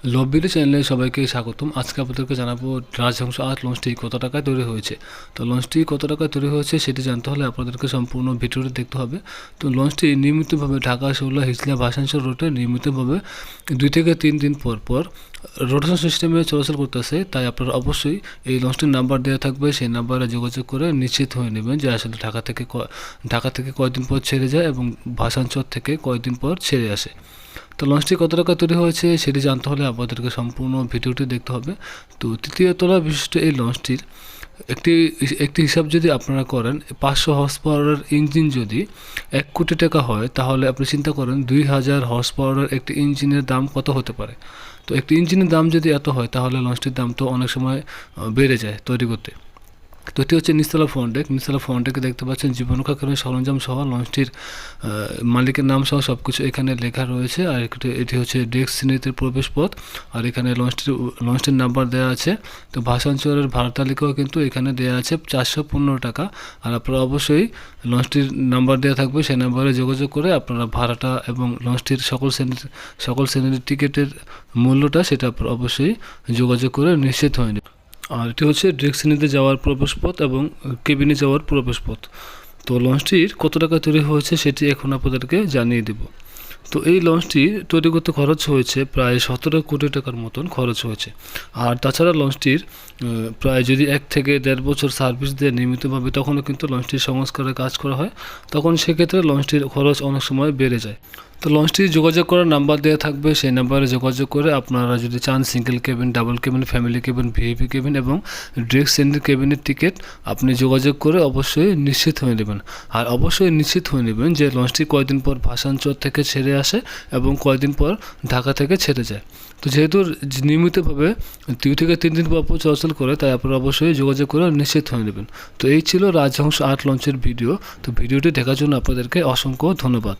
লববিলি চ্যানেলে সবাইকে স্বাগতম। আজকে আপনাদেরকে জানাবো রাজহংস ৮ লঞ্চটি কত টাকায় তৈরি হয়েছে। তো লঞ্চটি কত টাকায় তৈরি হয়েছে সেটি জানতে হলে আপনাদেরকে সম্পূর্ণ ভিডিওটি দেখতে হবে। তো লঞ্চটি নিয়মিতভাবে ঢাকা শৌলা হিজলা ভাসানচর রুটে নিয়মিতভাবে 2 থেকে 3 দিন পর পর রোটেশন সিস্টেমে চলাচল করতেছে। তাই আপনারা অবশ্যই এই লঞ্চটির নাম্বার দেওয়া থাকবে, সেই নাম্বারে যোগাযোগ করে নিশ্চিত হয়ে নেবেন যে আসলে ঢাকা থেকে কয়দিন পর ছেড়ে যায় এবং ভাসানচর থেকে কয়দিন পর ছেড়ে আসে। তো লঞ্চটি কত টাকা তৈরি হয়েছে সেটি জানতে হলে আপনাদেরকে সম্পূর্ণ ভিডিওটি দেখতে হবে। তো তৃতীয় তলা বিশিষ্ট এই লঞ্চটির একটি হিসাব যদি আপনারা করেন, 500 হর্স পাওয়ারের ইঞ্জিন যদি 1 কোটি টাকা হয়, তাহলে আপনি চিন্তা করেন 2000 হর্স পাওয়ারের একটি ইঞ্জিনের দাম কত হতে পারে। তো একটি ইঞ্জিনের দাম যদি এত হয়, তাহলে লঞ্চটির দাম তো অনেক সময় বেড়ে যায় তৈরি করতে। তো এটি হচ্ছে নিচতলা ফ্রন্টডেক। নিচতলা ফ্রন্টডেকে দেখতে পাচ্ছেন জীবনরক্ষাকারী সরঞ্জাম সহ লঞ্চটির মালিকের নাম সহ সব কিছু এখানে লেখা রয়েছে। আর এটি হচ্ছে ডেক শ্রেণীতে প্রবেশ পথ, আর এখানে লঞ্চটির নাম্বার দেওয়া আছে। তো ভাসানচরের ভাড়া তালিকাও কিন্তু এখানে দেওয়া আছে 415 টাকা। আর আপনারা অবশ্যই লঞ্চটির নাম্বার দেওয়া থাকবে, সেই নাম্বারে যোগাযোগ করে আপনারা ভাড়াটা এবং লঞ্চটির সকল শ্রেণীর টিকিটের মূল্যটা সেটা আপনারা অবশ্যই যোগাযোগ করে নিশ্চিত হয়ে নেবেন। আর এটি হচ্ছে ডেক শ্রেণীতে যাওয়ার প্রবেশপথ এবং কেবিনে যাওয়ার প্রবেশপথ। তো লঞ্চটির কত টাকা তৈরি হয়েছে সেটি এখন আপনাদেরকে জানিয়ে দেব। তো এই লঞ্চটি তৈরি করতে খরচ হয়েছে প্রায় 17 কোটি টাকার মতন খরচ হয়েছে। আর তাছাড়া লঞ্চটির প্রায় যদি 1 থেকে 1.5 বছর সার্ভিস দিয়ে নিয়মিতভাবে তখনও কিন্তু লঞ্চটির সংস্কারের কাজ করা হয়, তখন সেক্ষেত্রে লঞ্চটির খরচ অনেক সময় বেড়ে যায়। তো লঞ্চটি যোগাযোগ করার নাম্বার দেওয়া থাকবে, সেই নাম্বারে যোগাযোগ করে আপনারা যদি চান single cabin, double cabin, family cabin, VIP cabin এবং ডেক শ্রেণীর কেবিনের টিকিট আপনি যোগাযোগ করে অবশ্যই নিশ্চিত হয়ে নেবেন। আর অবশ্যই নিশ্চিত হয়ে নেবেন যে লঞ্চটি কয়দিন পর ভাসানচর থেকে ছেড়ে আসে এবং কয়দিন পর ঢাকা থেকে ছেড়ে যায়। তো যেহেতু নিয়মিতভাবে 2 থেকে 3 দিন পর চলাচল করে, তাই আপনারা অবশ্যই যোগাযোগ করে নিশ্চিত হয়ে নেবেন। তো এই ছিল রাজহংস ৮ লঞ্চের ভিডিও। তো ভিডিওটি দেখার জন্য আপনাদেরকে অসংখ্য ধন্যবাদ।